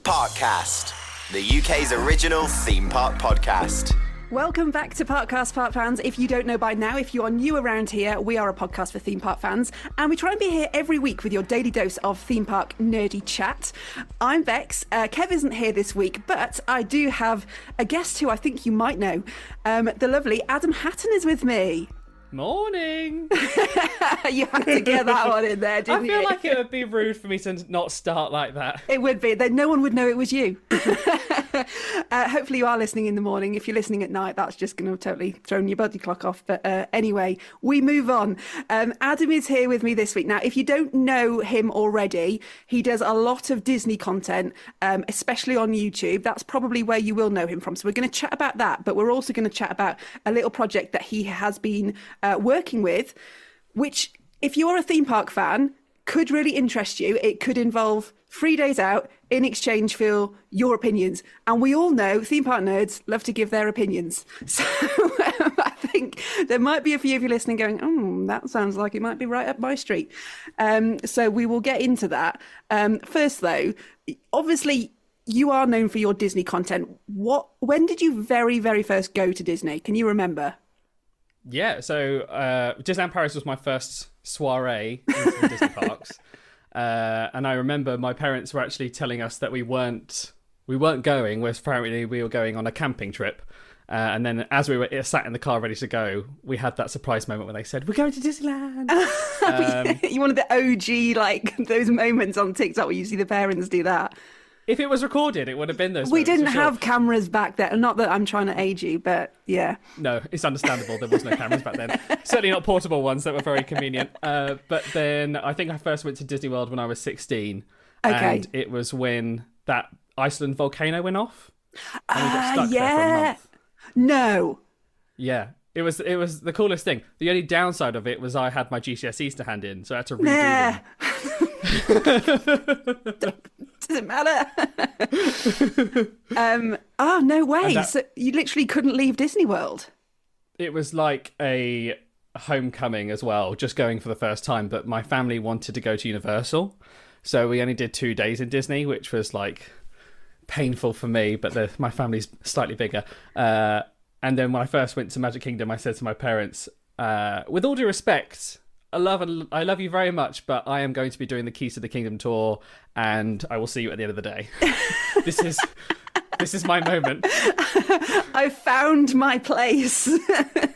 Parkcast, the UK's original theme park podcast. Welcome back to Parkcast, Park fans. If you don't know by now, if you are new around here, we are a podcast for theme park fans, and we try and be here every week with your daily dose of theme park nerdy chat. I'm Bex. Kev isn't here this week, but I do have a guest who I think you might know. The lovely Adam Hattan is with me. Morning. You had to get that one in there, didn't you? I feel like it would be rude for me to not start like that. It would be. Then no one would know it was you. Hopefully you are listening in the morning. If you're listening at night, that's just going to totally throw your body clock off. But anyway, we move on. Adam is here with me this week. Now, if you don't know him already, he does a lot of Disney content, especially on YouTube. That's probably where you will know him from. So we're going to chat about that. But we're also going to chat about a little project that he has been working with, which, if you're a theme park fan, could really interest you. It could involve 3 days out in exchange for your opinions. And we all know theme park nerds love to give their opinions. So I think there might be a few of you listening going, that sounds like it might be right up my street. So we will get into that. First, though, obviously, you are known for your Disney content. When did you very, very first go to Disney? Can you remember? Yeah, so Disneyland Paris was my first soiree into the Disney parks. And I remember my parents were actually telling us that we weren't going, whereas apparently we were going on a camping trip. And then as we were sat in the car ready to go, we had that surprise moment when they said, "We're going to Disneyland." You wanted the OG, like those moments on TikTok where you see the parents do that. If it was recorded, it would have been those. We didn't have cameras back then. Not that I'm trying to age you, but yeah. No, it's understandable. There was no cameras back then. Certainly not portable ones that were very convenient. But then I think I first went to Disney World when I was 16. Okay. And it was when that Iceland volcano went off. And we got stuck there for a month. No. Yeah. It was the coolest thing. The only downside of it was I had my GCSEs to hand in, so I had to redo them. Doesn't matter. No way. So you literally couldn't leave Disney World. It was like a homecoming as well, just going for the first time. But my family wanted to go to Universal, so we only did 2 days in Disney, which was like painful for me. But my family's slightly bigger. And then when I first went to Magic Kingdom, I said to my parents, with all due respect, I love you very much, but I am going to be doing the Keys to the Kingdom tour, and I will see you at the end of the day. This is my moment. I found my place.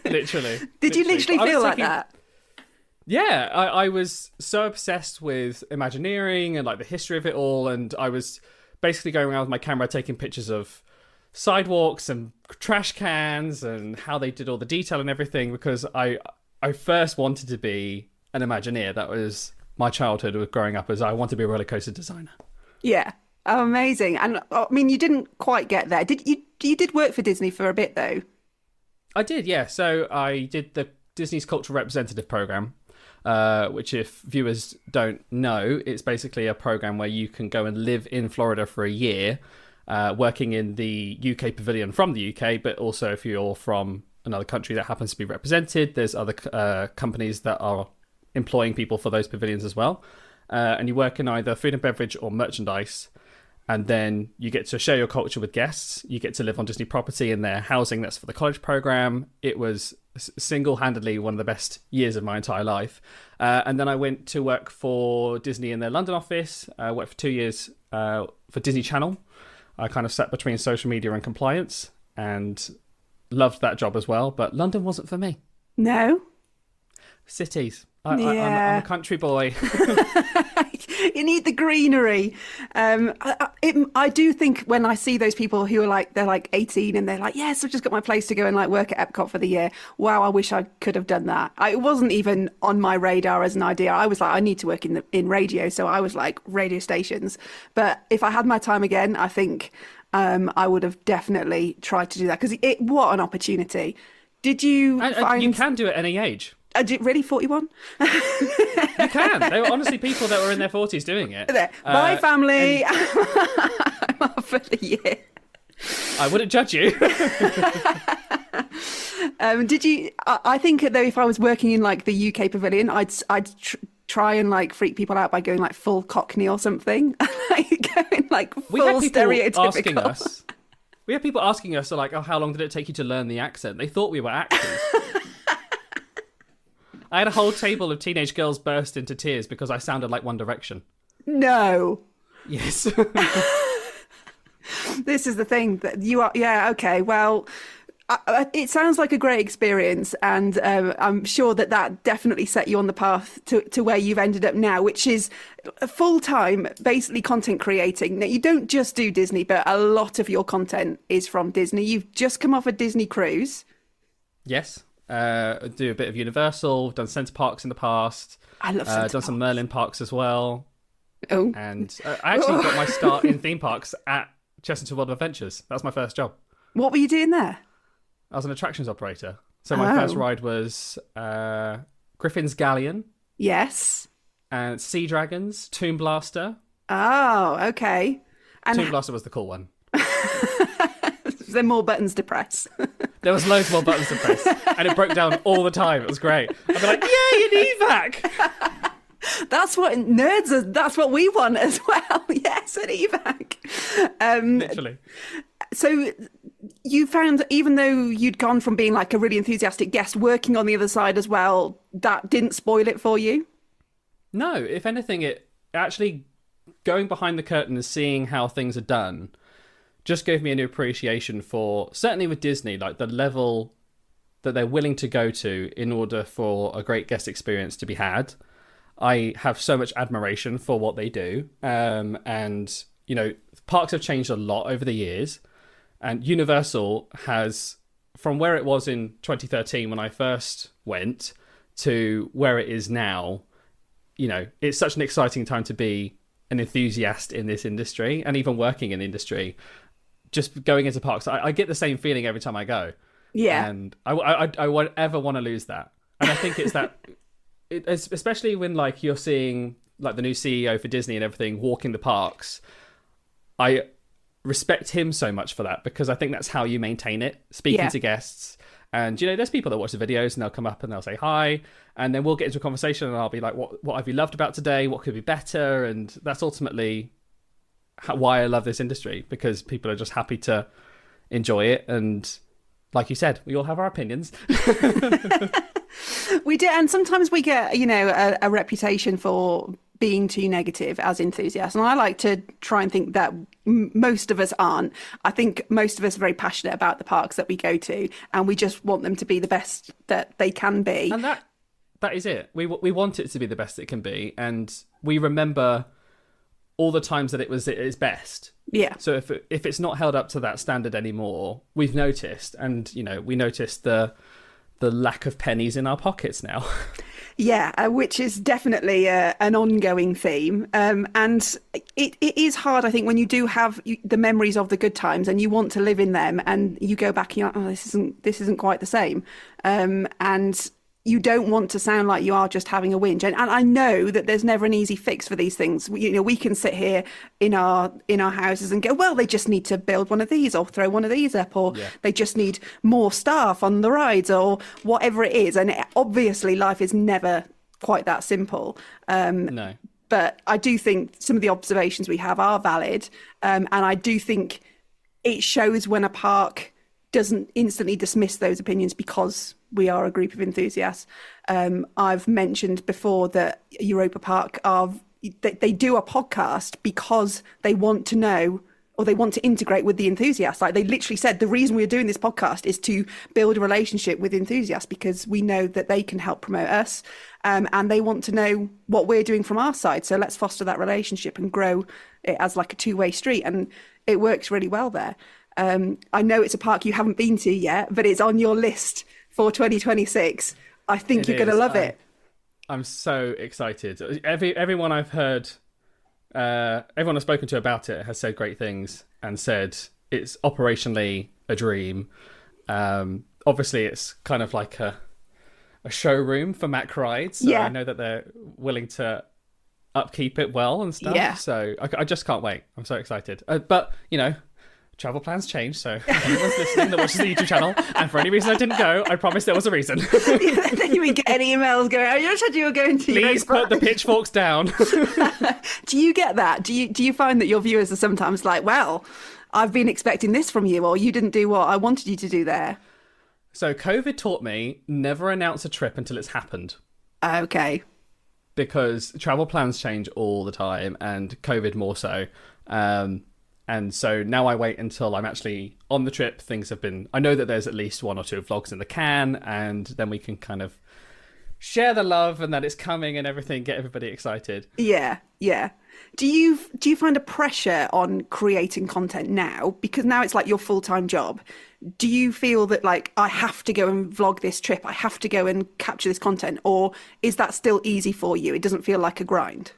Literally. Did you literally feel like that? Yeah, I was so obsessed with Imagineering and like the history of it all, and I was basically going around with my camera taking pictures of sidewalks and trash cans and how they did all the detail and everything, because I first wanted to be an Imagineer. That was my childhood with growing up, as I wanted to be a roller coaster designer. Yeah. Oh, amazing. And I mean, you didn't quite get there. You did work for Disney for a bit, though? I did, yeah. So I did the Disney's Cultural Representative Program, which, if viewers don't know, it's basically a program where you can go and live in Florida for a year, working in the UK pavilion from the UK, but also if you're from another country that happens to be represented, there's other companies that are employing people for those pavilions as well. And you work in either food and beverage or merchandise, and then you get to share your culture with guests. You get to live on Disney property in their housing that's for the college program. It was single-handedly one of the best years of my entire life. And then I went to work for Disney in their London office. I worked for 2 years for Disney Channel. I kind of sat between social media and compliance, and loved that job as well, but London wasn't for me. No? Cities. I'm a country boy. You need the greenery. I do think when I see those people who are they're like 18 and they're like, yes, I've just got my place to go and like work at Epcot for the year. Wow, I wish I could have done that. It wasn't even on my radar as an idea. I was like, I need to work in radio. So I was like radio stations. But if I had my time again, I think I would have definitely tried to do that, because what an opportunity. Did you find... You can do it at any age. Really, 41? You can. There were honestly people that were in their 40s doing it. Bye, family. I'm off for the year. I wouldn't judge you. Did you? I think though, if I was working in like the UK pavilion, I'd try and like freak people out by going like full Cockney or something? Like going like full stereotypical. We had people asking us, like, oh, how long did it take you to learn the accent? They thought we were actors. I had a whole table of teenage girls burst into tears because I sounded like One Direction. No. Yes. This is the thing that you are. Yeah. Okay. Well, it sounds like a great experience, and I'm sure that definitely set you on the path to where you've ended up now, which is full-time, basically content creating. Now, you don't just do Disney, but a lot of your content is from Disney. You've just come off a Disney cruise. Yes. Do a bit of Universal, done Center Parks in the past. I love Center Done Parks. some Merlin Parks as well. Oh. And I actually got my start in theme parks at Chessington World of Adventures. That was my first job. What were you doing there? I was an attractions operator. So my first ride was Griffin's Galleon. Yes. And Sea Dragons, Tomb Blaster. Oh, okay. And Tomb Blaster was the cool one. there are more buttons to press. There was loads more buttons to press. And it broke down all the time. It was great. I'd be like, yay, an evac! That's what nerds are. That's what we want as well. Yes, an evac. Literally. So you found, even though you'd gone from being like a really enthusiastic guest, working on the other side as well, that didn't spoil it for you? No, if anything, it actually, going behind the curtain and seeing how things are done just gave me a new appreciation for, certainly with Disney, like the level that they're willing to go to in order for a great guest experience to be had. I have so much admiration for what they do. And, you know, parks have changed a lot over the years. And Universal has, from where it was in 2013 when I first went to where it is now, you know, it's such an exciting time to be an enthusiast in this industry and even working in the industry. Just going into parks, I get the same feeling every time I go. Yeah. And I won't ever want to lose that. And I think it's that, especially when like you're seeing like the new CEO for Disney and everything walking the parks, I respect him so much for that, because I think that's how you maintain it, speaking to guests. And, you know, there's people that watch the videos and they'll come up and they'll say hi, and then we'll get into a conversation and I'll be like, what have you loved about today? What could be better? And that's ultimately why I love this industry, because people are just happy to enjoy it. And like you said, we all have our opinions. We do. And sometimes we get, you know, a reputation for being too negative as enthusiasts. And I like to try and think that most of us aren't. I think most of us are very passionate about the parks that we go to, and we just want them to be the best that they can be. And that is it. We want it to be the best it can be. And we remember all the times that it was at its best. Yeah. So if it's not held up to that standard anymore, we've noticed. And, you know, we noticed the lack of pennies in our pockets now. Yeah, which is definitely an ongoing theme. And it is hard, I think, when you do have the memories of the good times and you want to live in them, and you go back and you're like, oh, this isn't quite the same. And you don't want to sound like you are just having a whinge. And I know that there's never an easy fix for these things. We can sit here in our houses and go, well, they just need to build one of these or throw one of these up, or they just need more staff on the rides, or whatever it is. And obviously life is never quite that simple. No. But I do think some of the observations we have are valid. And I do think it shows when a park doesn't instantly dismiss those opinions because we are a group of enthusiasts. I've mentioned before that Europa Park they do a podcast because they want to know, or they want to integrate with the enthusiasts. Like they literally said, the reason we're doing this podcast is to build a relationship with enthusiasts, because we know that they can help promote us, and they want to know what we're doing from our side. So let's foster that relationship and grow it as like a two-way street. And it works really well there. I know it's a park you haven't been to yet, but it's on your list for 2026. I think you're going to love it. I'm so excited. Everyone I've heard, everyone I've spoken to about it has said great things and said it's operationally a dream. Obviously, it's kind of like a showroom for Mack rides. So I know that they're willing to upkeep it well and stuff. Yeah. So I just can't wait. I'm so excited. But, you know, travel plans change, so if anyone's listening that watches the YouTube channel, and for any reason I didn't go, I promise there was a reason. Then you would get any emails going, oh, you said you were going to... Please put the pitchforks down. Do you get that? Do you find that your viewers are sometimes like, well, I've been expecting this from you, or you didn't do what I wanted you to do there? So COVID taught me never announce a trip until it's happened. Okay. Because travel plans change all the time, and COVID more so. And so now I wait until I'm actually on the trip. Things have been... I know that there's at least 1 or 2 vlogs in the can, and then we can kind of share the love and that it's coming and everything, get everybody excited. Yeah. Do you find a pressure on creating content now? Because now it's like your full-time job. Do you feel that, like, I have to go and vlog this trip, I have to go and capture this content, or is that still easy for you? It doesn't feel like a grind?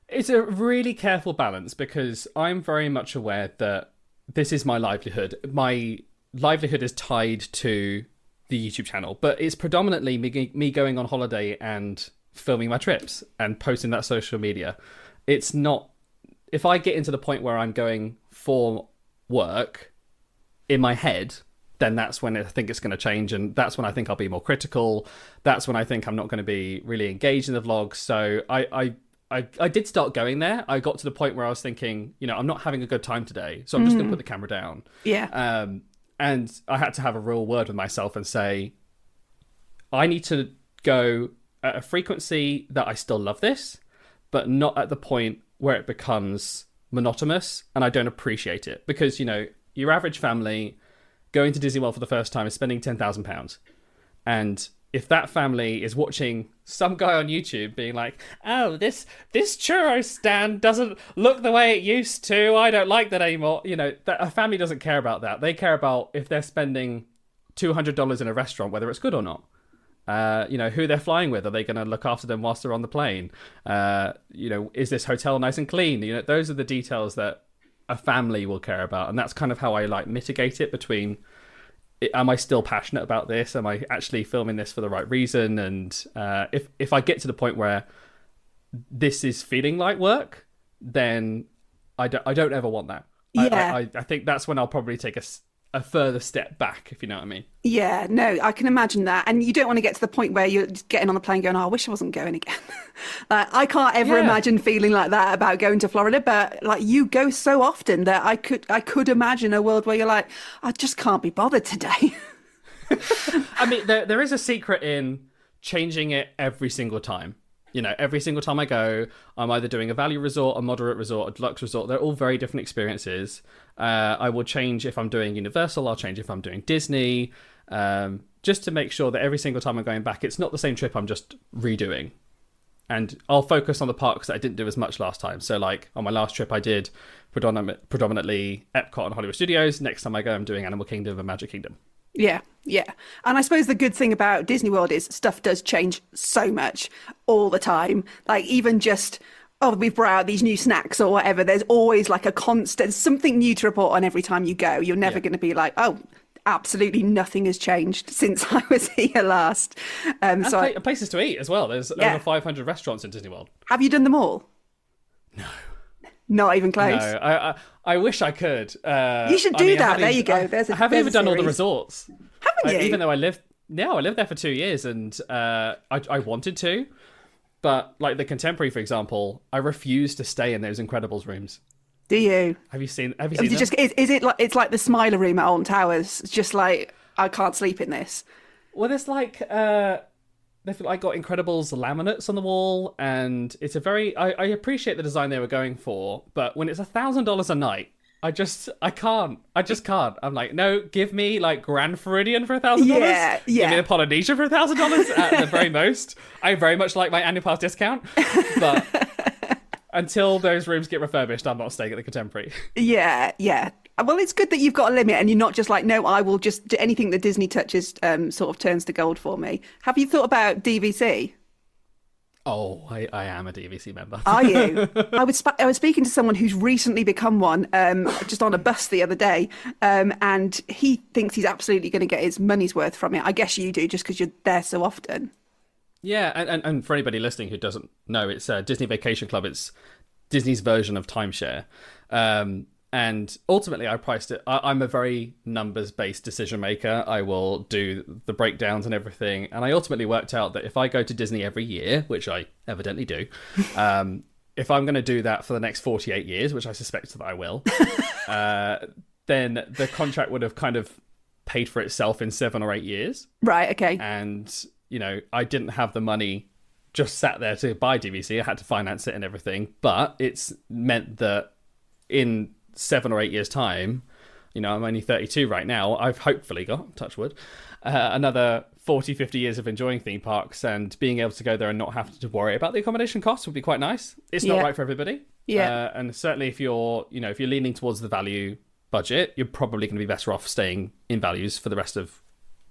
It's a really careful balance, because I'm very much aware that this is my livelihood. My livelihood is tied to the YouTube channel, but it's predominantly me going on holiday and filming my trips and posting that social media. It's not... If I get into the point where I'm going for work in my head, then that's when I think it's going to change, and that's when I think I'll be more critical. That's when I think I'm not going to be really engaged in the vlogs. So I did start going there. I got to the point where I was thinking, I'm not having a good time today, so I'm just going to put the camera down. Yeah. And I had to have a real word with myself and say, I need to go at a frequency that I still love this, but not at the point where it becomes monotonous and I don't appreciate it. Because, your average family going to Disney World for the first time is spending £10,000. And if that family is watching some guy on YouTube being like, oh, this churro stand doesn't look the way it used to, I don't like that anymore. That a family doesn't care about that. They care about if they're spending $200 in a restaurant, whether it's good or not. Who they're flying with. Are they going to look after them whilst they're on the plane? Is this hotel nice and clean? Those are the details that a family will care about. And that's kind of how I mitigate it between, am I still passionate about this? Am I actually filming this for the right reason? And if I get to the point where this is feeling like work, then I don't ever want that. Yeah. I think that's when I'll probably take a further step back, if you know what I mean. Yeah, no, I can imagine that. And you don't want to get to the point where you're just getting on the plane going, oh, I wish I wasn't going again. I can't ever imagine feeling like that about going to Florida, but you go so often that I could imagine a world where you're like, I just can't be bothered today. I mean, there is a secret in changing it every single time. Every single time I go, I'm either doing a value resort, a moderate resort, a deluxe resort. They're all very different experiences. I will change if I'm doing Universal. I'll change if I'm doing Disney, just to make sure that every single time I'm going back, it's not the same trip I'm just redoing. And I'll focus on the parks that I didn't do as much last time. So on my last trip, I did predominantly Epcot and Hollywood Studios. Next time I go, I'm doing Animal Kingdom and Magic Kingdom. Yeah. And I suppose the good thing about Disney World is stuff does change so much all the time. Even just, we've brought out these new snacks or whatever. There's always a constant, something new to report on every time you go. You're never going to be like, oh, absolutely nothing has changed since I was here last. And places to eat as well. There's over 500 restaurants in Disney World. Have you done them all? No. Not even close? No, I wish I could. You should do that. There you go. I haven't even done all the resorts. Haven't you? Even though I lived there for 2 years, and I wanted to. But the Contemporary, for example, I refuse to stay in those Incredibles rooms. Do you? Have you seen them? Is it like it's like the Smiler room at Alton Towers? It's just I can't sleep in this. Well, there's they've got Incredibles laminates on the wall, and it's a very... I appreciate the design they were going for, but when it's $1,000 a night, I just can't. I'm like, no, give me Grand Floridian for $1,000. Yeah. Give me the Polynesia for $1,000 at the very most. I very much like my annual pass discount, but until those rooms get refurbished, I'm not staying at the Contemporary. Yeah. Well, it's good that you've got a limit and you're not just like, no, I will just do anything that Disney touches sort of turns to gold for me. Have you thought about DVC? Oh, I am a DVC member. Are you? I was speaking to someone who's recently become one, just on a bus the other day, and he thinks he's absolutely going to get his money's worth from it. I guess you do, just because you're there so often. Yeah, and for anybody listening who doesn't know, it's Disney Vacation Club. It's Disney's version of timeshare. And ultimately, I priced it. I'm a very numbers-based decision maker. I will do the breakdowns and everything. And I ultimately worked out that if I go to Disney every year, which I evidently do, if I'm going to do that for the next 48 years, which I suspect that I will, then the contract would have kind of paid for itself in 7 or 8 years. Right, okay. And, I didn't have the money just sat there to buy DVC. I had to finance it and everything. But it's meant that in 7 or 8 years' time, I'm only 32 right now. I've hopefully got, touch wood, another 40, 50 years of enjoying theme parks, and being able to go there and not have to worry about the accommodation costs would be quite nice. It's not right for everybody. Yeah. And certainly if you're leaning towards the value budget, you're probably going to be better off staying in values for the rest of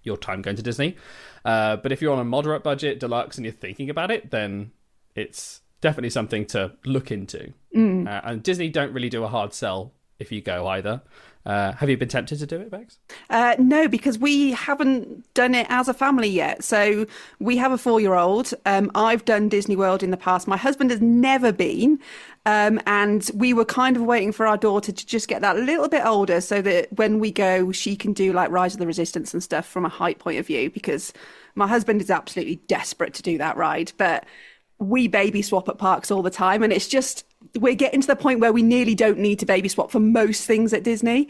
your time going to Disney. But if you're on a moderate budget, deluxe, and you're thinking about it, then it's definitely something to look into. And Disney don't really do a hard sell if you go either. Have you been tempted to do it, Bex? No, because we haven't done it as a family yet. So we have a 4-year-old. I've done Disney World in the past. My husband has never been. And we were kind of waiting for our daughter to just get that little bit older so that when we go, she can do like Rise of the Resistance and stuff from a height point of view, because my husband is absolutely desperate to do that ride. But we baby swap at parks all the time, and it's just, we're getting to the point where we nearly don't need to baby swap for most things at Disney.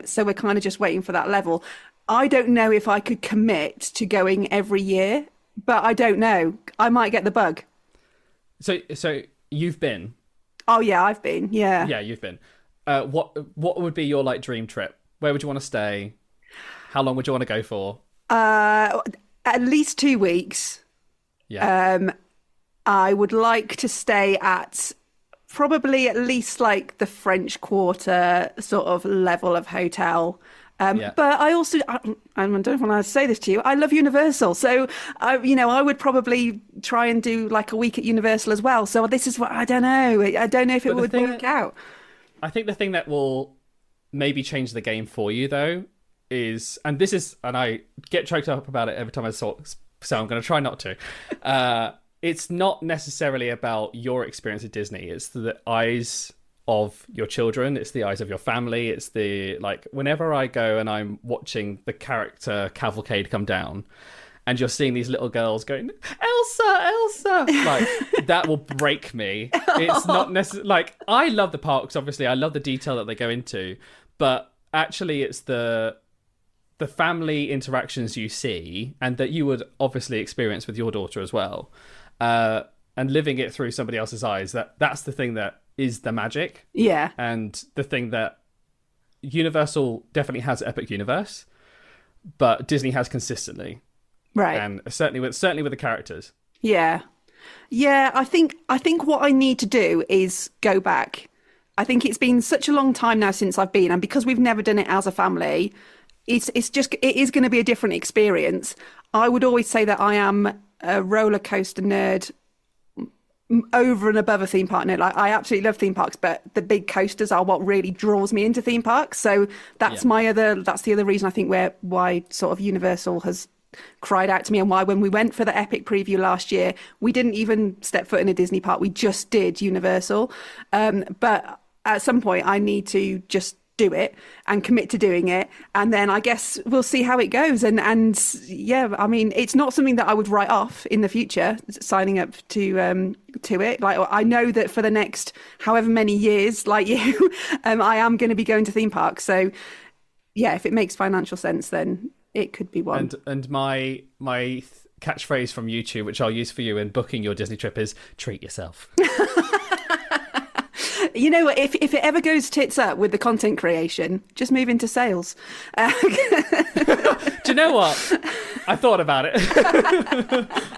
So we're kind of just waiting for that level. I don't know if I could commit to going every year, but I don't know. I might get the bug. So you've been? Oh yeah, I've been. Yeah. Yeah, you've been. What would be your dream trip? Where would you want to stay? How long would you want to go for? At least 2 weeks. Yeah. I would like to stay at probably at least like the French Quarter sort of level of hotel. But I also, I don't know if I say this to you, I love Universal. So, I would probably try and do like a week at Universal as well. So this is what, I don't know. I don't know if it would work out. I think the thing that will maybe change the game for you though is, and I get choked up about it every time I talk, so I'm going to try not to. It's not necessarily about your experience at Disney. It's the eyes of your children. It's the eyes of your family. It's whenever I go and I'm watching the character cavalcade come down and you're seeing these little girls going, Elsa, that will break me. It's not necessarily, I love the parks, obviously. I love the detail that they go into, but actually it's the family interactions you see and that you would obviously experience with your daughter as well. And living it through somebody else's eyes, that's the thing that is the magic. Yeah. And the thing that Universal definitely has Epic Universe, but Disney has consistently. Right. And certainly with the characters. Yeah. Yeah, I think what I need to do is go back. I think it's been such a long time now since I've been, and because we've never done it as a family, it is going to be a different experience. I would always say that I am a roller coaster nerd over and above a theme park nerd. I absolutely love theme parks, but the big coasters are what really draws me into theme parks. So that's the other reason I think why sort of Universal has cried out to me, and why when we went for the Epic preview last year, we didn't even step foot in a Disney park. We just did Universal. But at some point I need to just do it and commit to doing it, and then I guess we'll see how it goes. And yeah, I mean, it's not something that I would write off in the future, signing up to it. I know that for the next however many years, like you, I am going to be going to theme parks. So yeah, if it makes financial sense, then it could be one. And my catchphrase from YouTube, which I'll use for you in booking your Disney trip, is treat yourself. You know what? If it ever goes tits up with the content creation, just move into sales. Do you know what? I thought about it.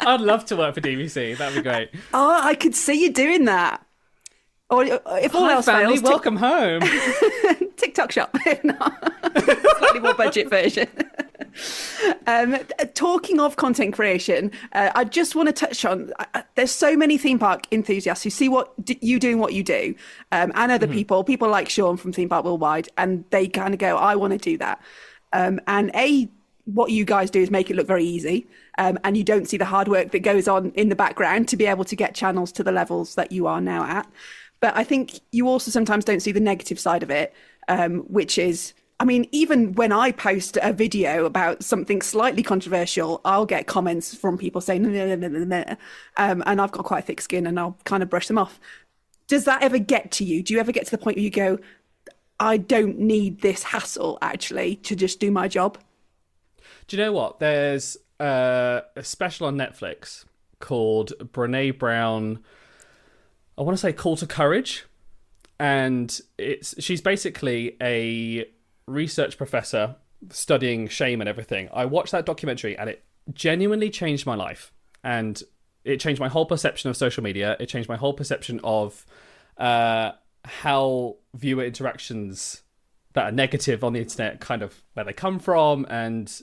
I'd love to work for DVC. That'd be great. Oh, I could see you doing that. Or if all else family, fails, welcome home. TikTok shop. If not, slightly more budget version. Talking of content creation, I just want to touch on, there's so many theme park enthusiasts who see what you doing what you do, and other people like Sean from Theme Park Worldwide, and they kind of go, I want to do that. And what you guys do is make it look very easy, and you don't see the hard work that goes on in the background to be able to get channels to the levels that you are now at. But I think you also sometimes don't see the negative side of it, which is, I mean, even when I post a video about something slightly controversial, I'll get comments from people saying, no, no, no, no, no. And I've got quite thick skin and I'll kind of brush them off. Does that ever get to you? Do you ever get to the point where you go, I don't need this hassle, actually, to just do my job? Do you know what? There's a special on Netflix called Brene Brown, I want to say Call to Courage. And she's basically a research professor studying shame and everything. I watched that documentary and it genuinely changed my life. And it changed my whole perception of social media. It changed my whole perception of how viewer interactions that are negative on the internet, kind of where they come from. And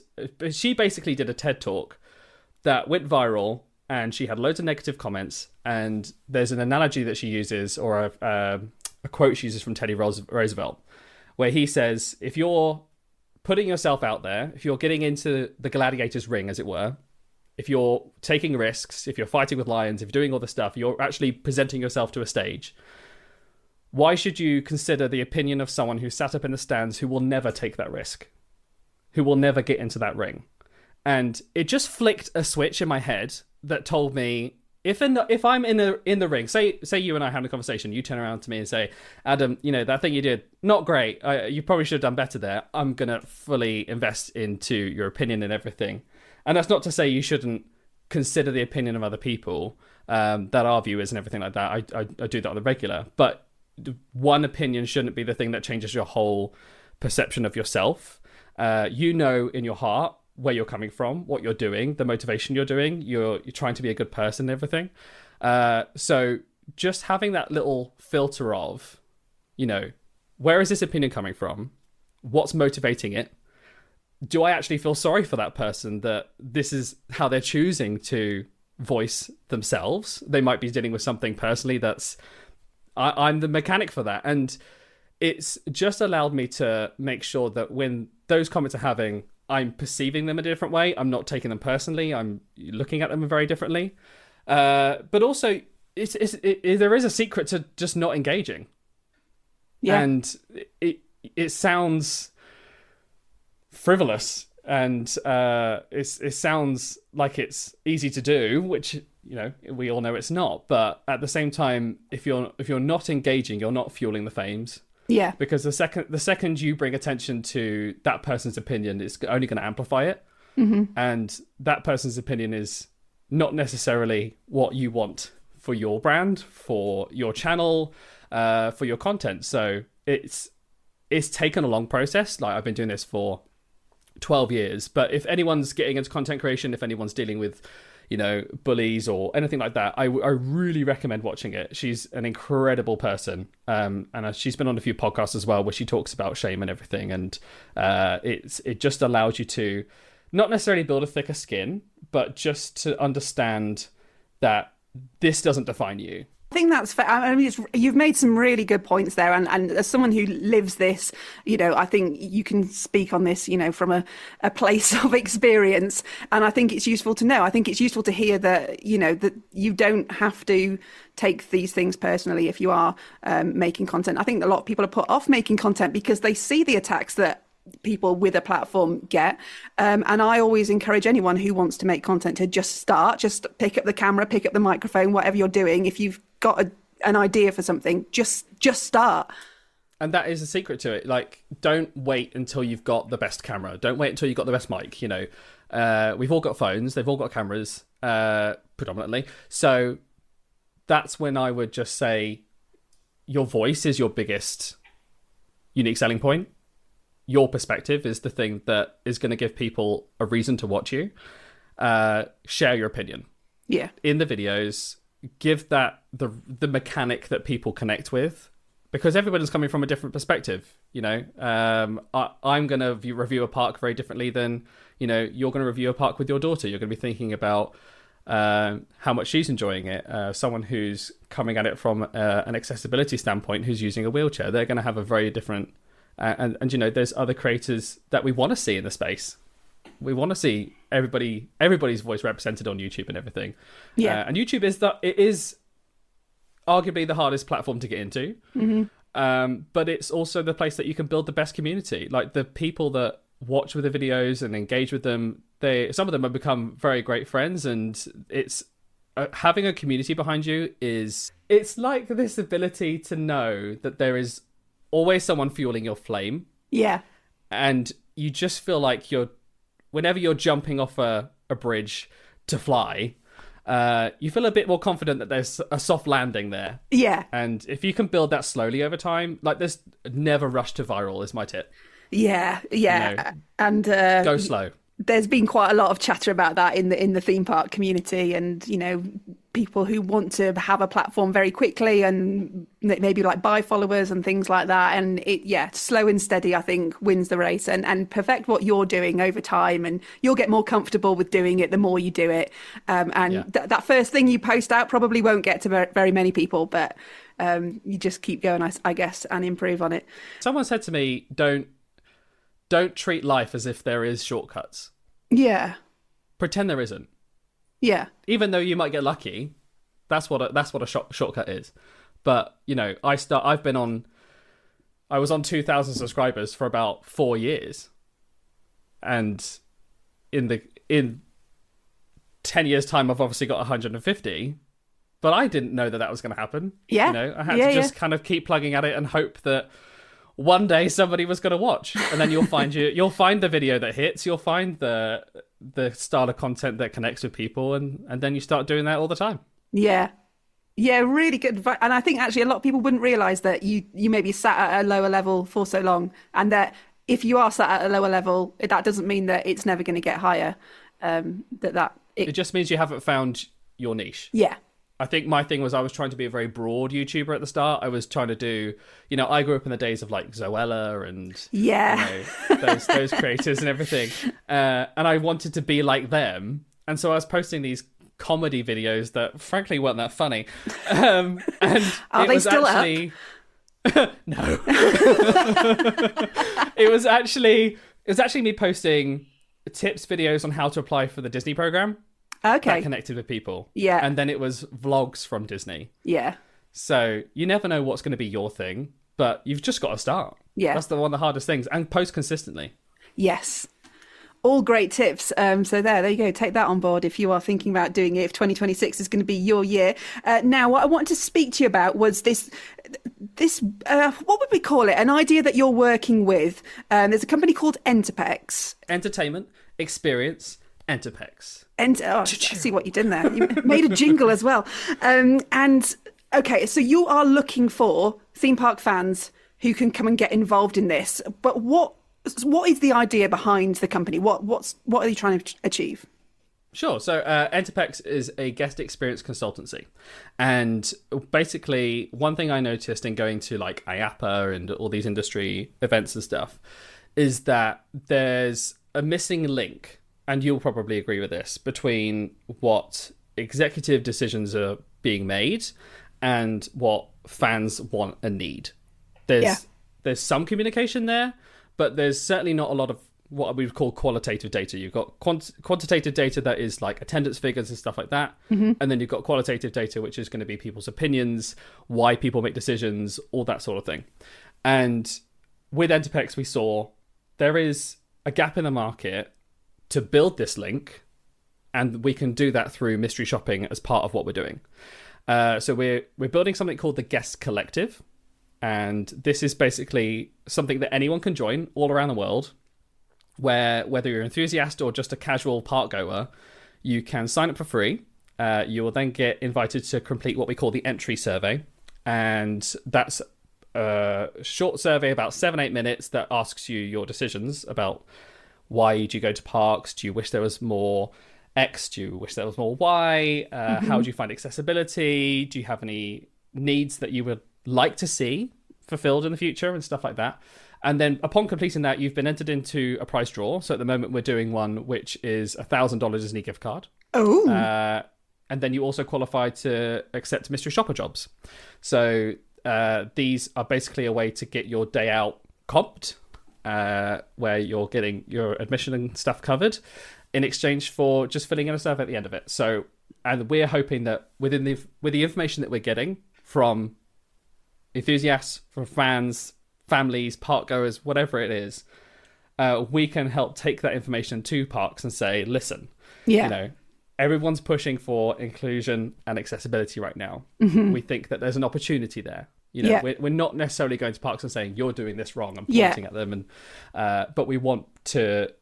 she basically did a TED talk that went viral, and she had loads of negative comments. And there's an analogy that she uses, or a quote she uses from Teddy Roosevelt, where he says, if you're putting yourself out there, if you're getting into the gladiator's ring, as it were, if you're taking risks, if you're fighting with lions, if you're doing all this stuff, you're actually presenting yourself to a stage. Why should you consider the opinion of someone who sat up in the stands who will never take that risk, who will never get into that ring? And it just flicked a switch in my head that told me, if I'm in the ring, say you and I having a conversation, you turn around to me and say, Adam, that thing you did, not great. You probably should have done better there. I'm gonna fully invest into your opinion and everything. And that's not to say you shouldn't consider the opinion of other people that are viewers and everything like that. I do that on the regular, but one opinion shouldn't be the thing that changes your whole perception of yourself. In your heart where you're coming from, what you're doing, the motivation you're doing, you're trying to be a good person and everything. So just having that little filter of, where is this opinion coming from? What's motivating it? Do I actually feel sorry for that person that this is how they're choosing to voice themselves? They might be dealing with something personally I'm the mechanic for that. And it's just allowed me to make sure that when those comments are having, I'm perceiving them a different way. I'm not taking them personally. I'm looking at them very differently. But also, there is a secret to just not engaging. Yeah. And it sounds frivolous, and it sounds like it's easy to do, which we all know it's not. But at the same time, if you're not engaging, you're not fueling the flames. Yeah. Because the second you bring attention to that person's opinion, it's only going to amplify it. Mm-hmm. And that person's opinion is not necessarily what you want for your brand, for your channel, for your content. So it's taken a long process. Like, I've been doing this for 12 years. But if anyone's getting into content creation, if anyone's dealing with bullies or anything like that, I really recommend watching it. She's an incredible person, and she's been on a few podcasts as well where she talks about shame and everything, and it just allows you to not necessarily build a thicker skin, but just to understand that this doesn't define you. I think that's fair. I mean, you've made some really good points there, and as someone who lives this, I think you can speak on this, from a place of experience, and I think it's useful to know. I think it's useful to hear that, that you don't have to take these things personally if you are making content. I think a lot of people are put off making content because they see the attacks that people with a platform get, and I always encourage anyone who wants to make content to just pick up the camera, pick up the microphone, whatever you're doing. If you've got an idea for something, just start. And that is the secret to it. Like, don't wait until you've got the best camera. Don't wait until you've got the best mic. We've all got phones. They've all got cameras, predominantly. So that's when I would just say your voice is your biggest unique selling point. Your perspective is the thing that is going to give people a reason to watch you. Share your opinion. Yeah. In the videos, give that the mechanic that people connect with, because everybody's coming from a different perspective. I'm going to review a park very differently than you're going to review a park with your daughter. You're going to be thinking about how much she's enjoying it. Someone who's coming at it from an accessibility standpoint, who's using a wheelchair, they're going to have a very different. And there's other creators that we want to see in the space. We want to see everybody's voice represented on YouTube and everything. Yeah. And YouTube is arguably the hardest platform to get into. But it's also the place that you can build the best community. Like the people that watch with the videos and engage with them, some of them have become very great friends, and it's having a community behind you it's like this ability to know that there is always someone fueling your flame. Yeah. And you just feel like whenever you're jumping off a bridge to fly, you feel a bit more confident that there's a soft landing there. Yeah. And if you can build that slowly over time, like there's never rush to viral is my tip. Yeah. And go slow. There's been quite a lot of chatter about that in the theme park community, and people who want to have a platform very quickly and maybe like buy followers and things like that. And slow and steady, I think, wins the race, and perfect what you're doing over time, and you'll get more comfortable with doing it the more you do it. That first thing you post out probably won't get to very many people, but you just keep going, I guess, and improve on it. Someone said to me, don't treat life as if there is shortcuts. Yeah. Pretend there isn't. Yeah. Even though you might get lucky, that's what a shortcut is. But I was on 2,000 subscribers for about 4 years, and in 10 years' time, I've obviously got 150. But I didn't know that was going to happen. Yeah. I had to just kind of keep plugging at it and hope that one day somebody was going to watch, and then you'll find the video that hits, you'll find the style of content that connects with people, and then you start doing that all the time. Yeah, really good advice. And I think actually a lot of people wouldn't realize that you maybe sat at a lower level for so long, and that if you are sat at a lower level, that doesn't mean that it's never going to get higher. It just means you haven't found your niche. Yeah. I think my thing was I was trying to be a very broad YouTuber at the start. I was trying to do, I grew up in the days of like Zoella and those creators and everything. And I wanted to be like them. And so I was posting these comedy videos that frankly weren't that funny. And are they still actually up? No. It was actually me posting tips videos on how to apply for the Disney program. Okay. That connected with people. Yeah. And then it was vlogs from Disney. Yeah. So you never know what's going to be your thing, but you've just got to start. Yeah. That's one of the hardest things. And post consistently. Yes. All great tips. So there you go. Take that on board if you are thinking about doing it, if 2026 is going to be your year. Now, what I wanted to speak to you about was this what would we call it? An idea that you're working with. There's a company called Enterpex. Entertainment, experience, Enterpex. I see what you did there. You made a jingle as well. Okay, so you are looking for theme park fans who can come and get involved in this. But what is the idea behind the company? What are you trying to achieve? Sure. So Enterpex is a guest experience consultancy. And basically, one thing I noticed in going to like IAPA and all these industry events and stuff is that there's a missing link, and you'll probably agree with this, between what executive decisions are being made and what fans want and need. There's some communication there, but there's certainly not a lot of what we would call qualitative data. You've got quantitative data that is like attendance figures and stuff like that. Mm-hmm. And then you've got qualitative data, which is going to be people's opinions, why people make decisions, all that sort of thing. And with Enterpex, we saw there is a gap in the market to build this link, and we can do that through mystery shopping as part of what we're doing. So we're building something called the Guest Collective, and this is basically something that anyone can join all around the world, where whether you're an enthusiast or just a casual park goer, you can sign up for free. You will then get invited to complete what we call the entry survey, and that's a short survey, about 7-8 minutes, that asks you your decisions about why do you go to parks, do you wish there was more X, do you wish there was more Y, how do you find accessibility, do you have any needs that you would like to see fulfilled in the future, and stuff like that. And then upon completing that, you've been entered into a prize draw. So at the moment we're doing one which is $1,000 Disney gift card. Oh. And then you also qualify to accept mystery shopper jobs. So these are basically a way to get your day out comped, where you're getting your admission and stuff covered in exchange for just filling in a survey at the end of it. So, and we're hoping that with the information that we're getting from enthusiasts, from fans, families, park goers, whatever it is, we can help take that information to parks and say, listen, everyone's pushing for inclusion and accessibility right now. We think that there's an opportunity there. We're not necessarily going to parks and saying you're doing this wrong and pointing at them, but we want to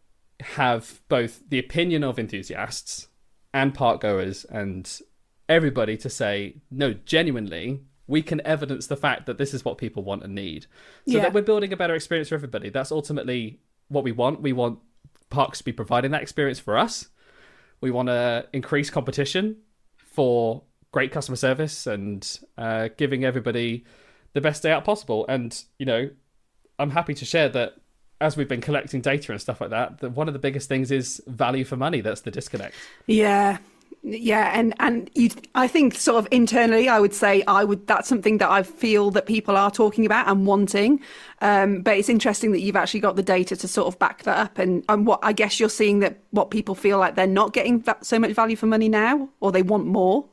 have both the opinion of enthusiasts and park goers and everybody to say, no, genuinely, we can evidence the fact that this is what people want and need, so that we're building a better experience for everybody. That's ultimately what we want. We want parks to be providing that experience for us. We want to increase competition for great customer service and giving everybody the best day out possible. And, I'm happy to share that as we've been collecting data and stuff like that, that one of the biggest things is value for money. That's the disconnect. Yeah. And I think sort of internally, I would say that's something that I feel that people are talking about and wanting. But it's interesting that you've actually got the data to sort of back that up. And what I guess you're seeing that what people feel like they're not getting so much value for money now, or they want more.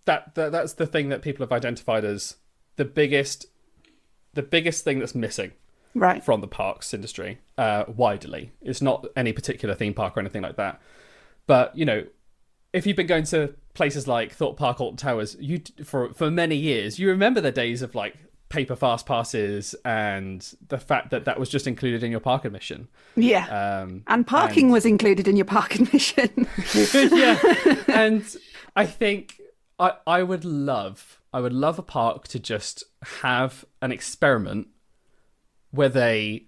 That's the thing that people have identified as the biggest thing that's missing from the parks industry widely. It's not any particular theme park or anything like that. But, if you've been going to places like Thorpe Park, Alton Towers, for many years, you remember the days of like paper fast passes and the fact that was just included in your park admission. Yeah. And parking was included in your park admission. Yeah. And I think I would love a park to just have an experiment where they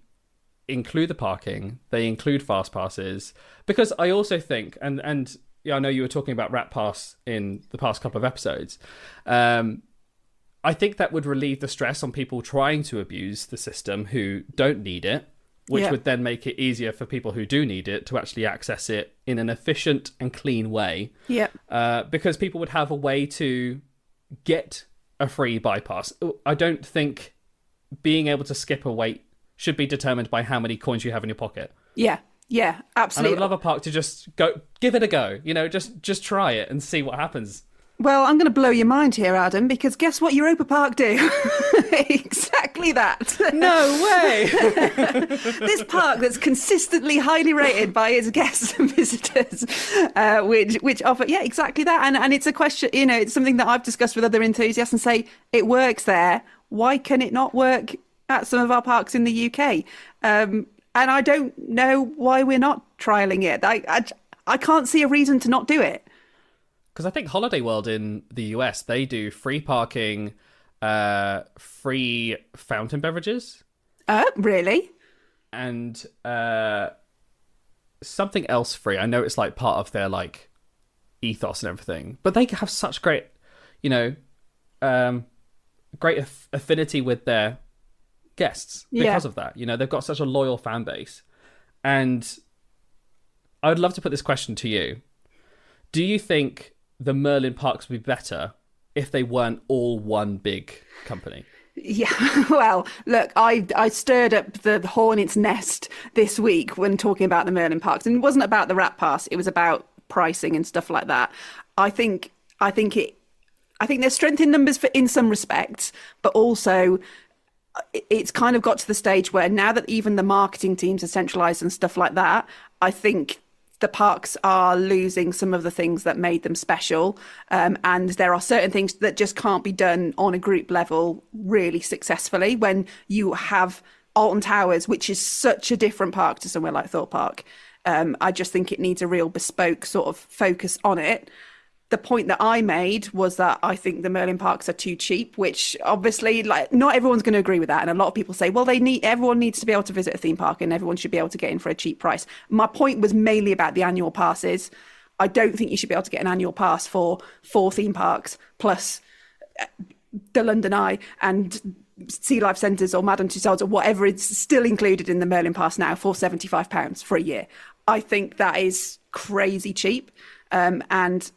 include the parking, they include fast passes, because I also think, and I know you were talking about Rat Pass in the past couple of episodes. I think that would relieve the stress on people trying to abuse the system who don't need it, which would then make it easier for people who do need it to actually access it in an efficient and clean way. Yeah. Because people would have a way to get a free bypass. I don't think being able to skip a wait should be determined by how many coins you have in your pocket. Yeah. Yeah, absolutely. And I would love a park to just give it a go. Just try it and see what happens. Well, I'm going to blow your mind here, Adam, because guess what Europa Park do? Exactly that. No way! This park that's consistently highly rated by its guests and visitors, which offer, exactly that. And it's a question, it's something that I've discussed with other enthusiasts and say, it works there. Why can it not work at some of our parks in the UK? And I don't know why we're not trialling it. I can't see a reason to not do it. Because I think Holiday World in the US, they do free parking, free fountain beverages. Really? And something else free. I know it's like part of their like ethos and everything. But they have such great, great affinity with their guests because of that. They've got such a loyal fan base. And I would love to put this question to you. Do you think the Merlin parks would be better if they weren't all one big company? Yeah, well, look, I stirred up the hornet's nest this week when talking about the Merlin parks, and it wasn't about the Rat Pass; it was about pricing and stuff like that. I think there's strength in numbers in some respects, but also it's kind of got to the stage where now that even the marketing teams are centralised and stuff like that, I think the parks are losing some of the things that made them special. And there are certain things that just can't be done on a group level really successfully when you have Alton Towers, which is such a different park to somewhere like Thorpe Park. I just think it needs a real bespoke sort of focus on it. The point that I made was that I think the Merlin parks are too cheap, which obviously, like, not everyone's going to agree with that. And a lot of people say, well, everyone needs to be able to visit a theme park and everyone should be able to get in for a cheap price. My point was mainly about the annual passes. I don't think you should be able to get an annual pass for 4 theme parks plus the London Eye and Sea Life Centres or Madame Tussauds or whatever is still included in the Merlin pass now for £75 for a year. I think that is crazy cheap. And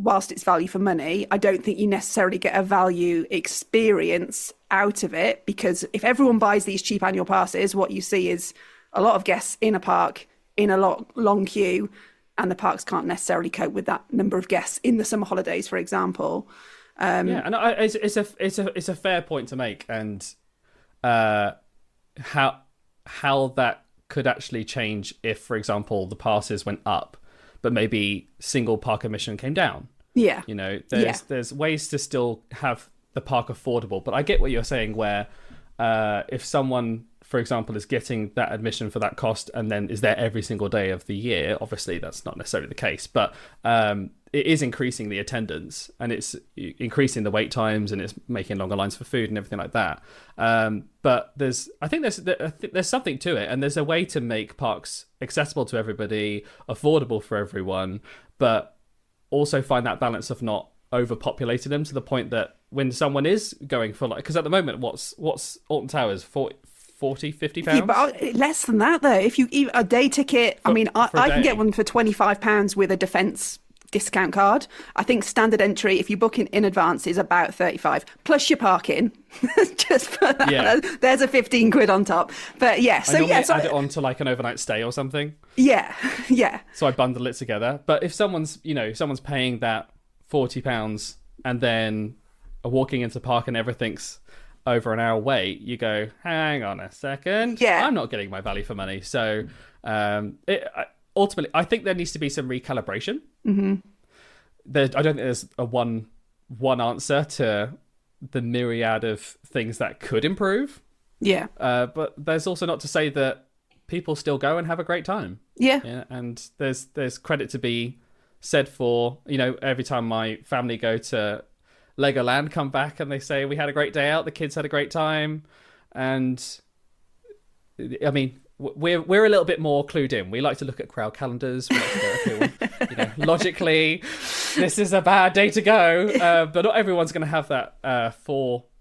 whilst it's value for money, I don't think you necessarily get a value experience out of it, because if everyone buys these cheap annual passes, what you see is a lot of guests in a park in a long queue, and the parks can't necessarily cope with that number of guests in the summer holidays, for example. Yeah, and it's a fair point to make, and how that could actually change if, for example, the passes went up, but maybe single park admission came down. Yeah. You know, there's ways to still have the park affordable, but I get what you're saying where if someone, for example, is getting that admission for that cost and then is there every single day of the year, obviously that's not necessarily the case, but it is increasing the attendance and it's increasing the wait times and it's making longer lines for food and everything like that. But I think there's something to it, and there's a way to make parks accessible to everybody, affordable for everyone, but also find that balance of not overpopulating them to the point that when someone is going for, like, because at the moment what's Alton Towers, 40, 50 pounds? Yeah, but less than that though. If you a day ticket, I can get one for £25 with a defence discount card. I think standard entry, if you book in advance, is about 35 plus your parking. Just for that, yeah. There's a 15 quid on top. But yeah, so add it on to like an overnight stay or something. Yeah. So I bundle it together. But if someone's paying that £40 and then walking into park and everything's over an hour wait, you go, hang on a second. Yeah. I'm not getting my value for money. So ultimately, I think there needs to be some recalibration. Mm-hmm. I don't think there's a one answer to the myriad of things that could improve. Yeah. But there's also not to say that people still go and have a great time. Yeah. And there's credit to be said for, every time my family go to Legoland, come back and they say we had a great day out, the kids had a great time, and I mean we're a little bit more clued in. We like to look at crowd calendars. We like to go, okay, logically this is a bad day to go, but not everyone's going to have that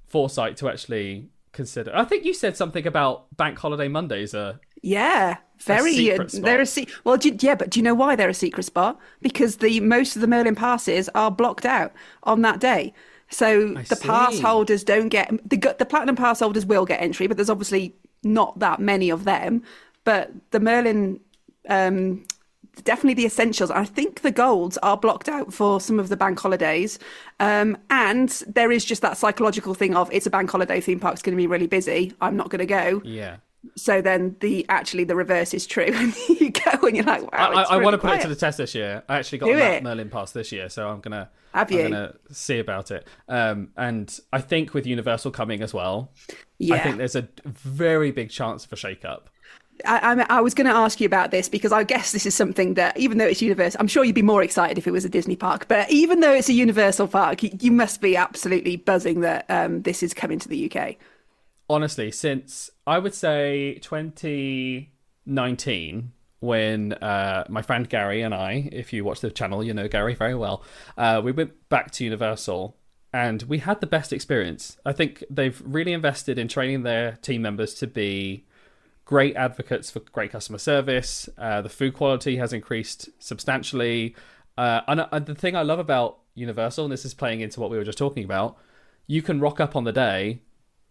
foresight to actually consider. I think you said something about Bank Holiday Mondays. Yeah, very. They're but do you know why they're a secret spot? Because most of the Merlin passes are blocked out on that day. So pass holders don't get the platinum pass holders will get entry, but there's obviously not that many of them. But the Merlin, definitely the essentials. I think the golds are blocked out for some of the bank holidays, and there is just that psychological thing of it's a bank holiday, theme park's going to be really busy, I'm not going to go. Yeah. So then the reverse is true, and you go and you're like, wow. I want to put it to the test this year. I actually got that Merlin pass this year, so I'm gonna see about it. And I think with Universal coming as well, I think there's a very big chance for shake-up. I was going to ask you about this because I guess this is something that, even though it's Universal, I'm sure you'd be more excited if it was a Disney park, but even though it's a Universal park, you must be absolutely buzzing that this is coming to the UK. Honestly, since I would say 2019, when my friend Gary and I, if you watch the channel, you know Gary very well, we went back to Universal and we had the best experience. I think they've really invested in training their team members to be great advocates for great customer service. The food quality has increased substantially. And the thing I love about Universal, and this is playing into what we were just talking about, you can rock up on the day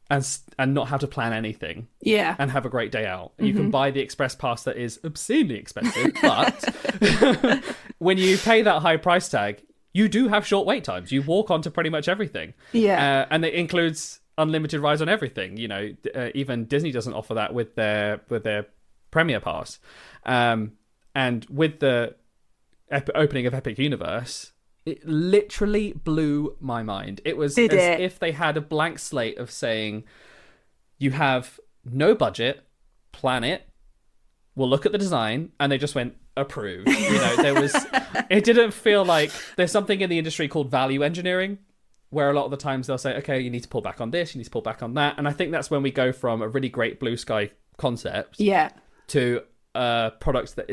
and not have to plan anything. Yeah. And have a great day out. Mm-hmm. You can buy the express pass that is obscenely expensive, but when you pay that high price tag, you do have short wait times. You walk onto pretty much everything. Yeah. And it includes unlimited rides on everything. Even Disney doesn't offer that with their Premier Pass. And with the opening of Epic Universe, it literally blew my mind. It was if they had a blank slate of saying, you have no budget, plan it, we'll look at the design, and they just went, approved. It didn't feel like there's something in the industry called value engineering, where a lot of the times they'll say, okay, you need to pull back on this, you need to pull back on that. And I think that's when we go from a really great blue sky concept to a product that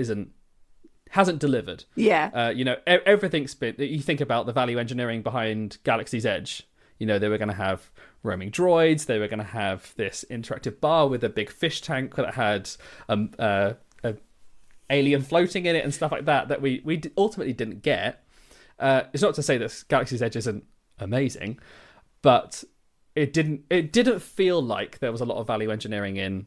hasn't delivered. Everything's been, you think about the value engineering behind Galaxy's Edge. They were going to have roaming droids, they were going to have this interactive bar with a big fish tank that had a alien floating in it and stuff like that we ultimately didn't get. It's not to say that Galaxy's Edge isn't amazing, but it didn't feel like there was a lot of value engineering in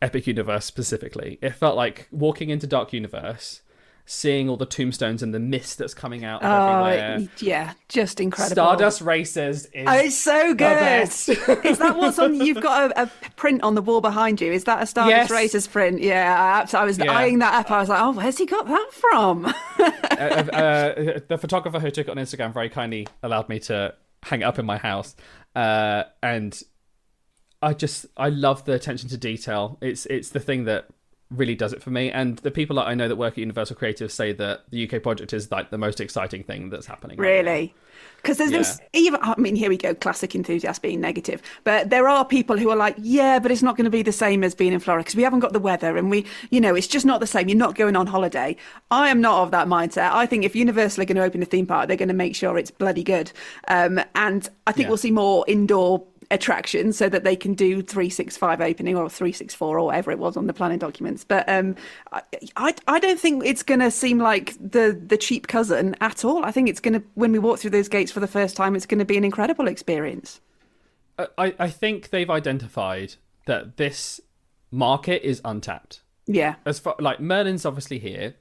Epic Universe specifically. It felt like walking into Dark Universe seeing all the tombstones and the mist that's coming out of everywhere. Yeah, just incredible. Stardust Racers is it's so good. Is that what's on? You've got a print on the wall behind you. Is that a Stardust Racers print? Yeah, I was eyeing that up. I was like, oh, where's he got that from? The photographer who took it on Instagram very kindly allowed me to hang it up in my house, and I love the attention to detail. It's the thing that really does it for me, and the people that I know that work at Universal Creative say that the UK project is like the most exciting thing that's happening really, because there's this, even, I mean, here we go, classic enthusiast being negative, but there are people who are like, yeah, but it's not going to be the same as being in Florida because we haven't got the weather, and it's just not the same. You're not going on holiday. I am not of that mindset. I think if Universal are going to open a theme park, they're going to make sure it's bloody good, and I think we'll see more indoor attraction so that they can do 365 opening or 364 or whatever it was on the planning documents. But I don't think it's going to seem like the cheap cousin at all. I think it's going to, when we walk through those gates for the first time, it's going to be an incredible experience. I think they've identified that this market is untapped. Yeah. As far like Merlin's obviously here,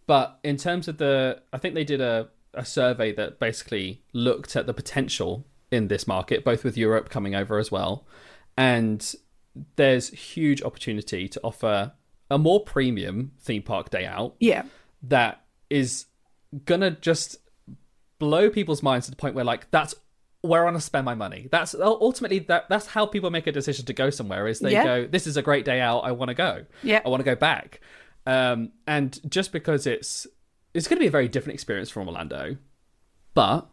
but in terms of I think they did a survey that basically looked at the potential in this market, both with Europe coming over as well, and there's huge opportunity to offer a more premium theme park day out. Yeah, that is gonna just blow people's minds to the point where like that's where I want to spend my money. That's ultimately that's how people make a decision to go somewhere. Is they go, this is a great day out. I want to go. Yeah, I want to go back. And just because it's going to be a very different experience from Orlando, but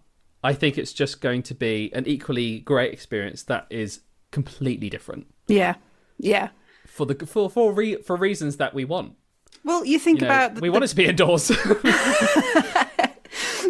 I think it's just going to be an equally great experience that is completely different. Yeah, yeah. For reasons that we want. Well, you think about we want it to be indoors.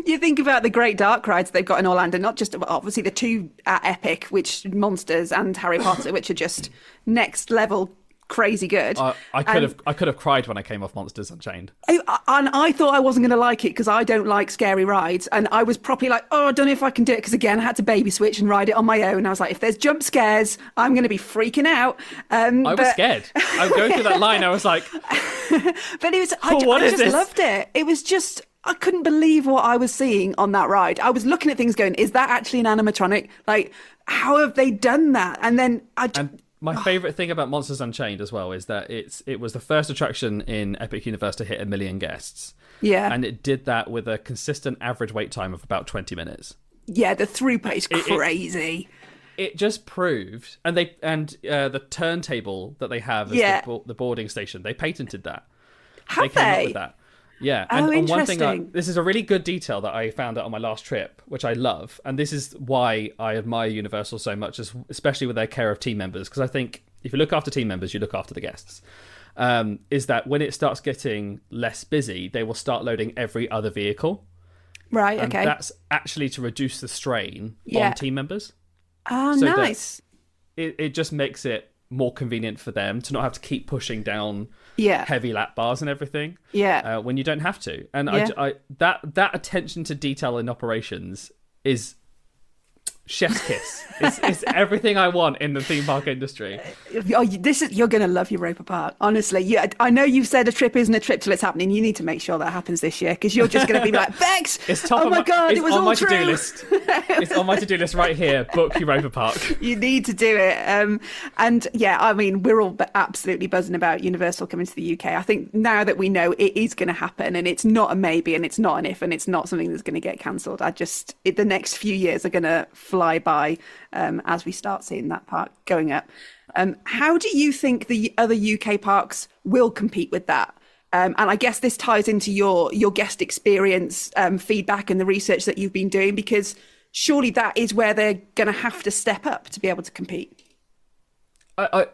You think about the great dark rides they've got in Orlando, not just obviously the two at Epic, which Monsters and Harry Potter, which are just next level crazy good. I could have cried when I came off Monsters Unchained. And I thought I wasn't going to like it because I don't like scary rides, and I was properly like, oh, I don't know if I can do it, because again I had to baby switch and ride it on my own. I was like, if there's jump scares, I'm going to be freaking out. I was scared. I was going through that line. I was like, but it was. I just loved it. It was just. I couldn't believe what I was seeing on that ride. I was looking at things going, is that actually an animatronic? Like, how have they done that? And then my favourite thing about Monsters Unchained as well is that it was the first attraction in Epic Universe to hit 1 million guests. Yeah. And it did that with a consistent average wait time of about 20 minutes. Yeah, the throughput is crazy. It just proved, and the turntable that they have as the boarding station, they patented that. Have they? Came up with that. Yeah, and one thing, this is a really good detail that I found out on my last trip, which I love, and this is why I admire Universal so much, especially with their care of team members, because I think if you look after team members, you look after the guests, is that when it starts getting less busy, they will start loading every other vehicle. Right, and okay. That's actually to reduce the strain on team members. Oh, so nice. It just makes it more convenient for them to not have to keep pushing down heavy lap bars and everything when you don't have to. And I that attention to detail in operations is chef's kiss. It's everything I want in the theme park industry. You're going to love Europa Park, honestly. I know you've said a trip isn't a trip till it's happening. You need to make sure that happens this year, because you're just going to be like, Bex, oh my God, it was all true. To-do list. It's on my to-do list right here. Book Europa Park. You need to do it. And yeah, I mean, we're all absolutely buzzing about Universal coming to the UK. I think now that we know it is going to happen, and it's not a maybe, and it's not an if, and it's not something that's going to get cancelled. The next few years are going to fly by as we start seeing that park going up. How do you think the other UK parks will compete with that? And I guess this ties into your guest experience feedback and the research that you've been doing, because surely that is where they're going to have to step up to be able to compete. I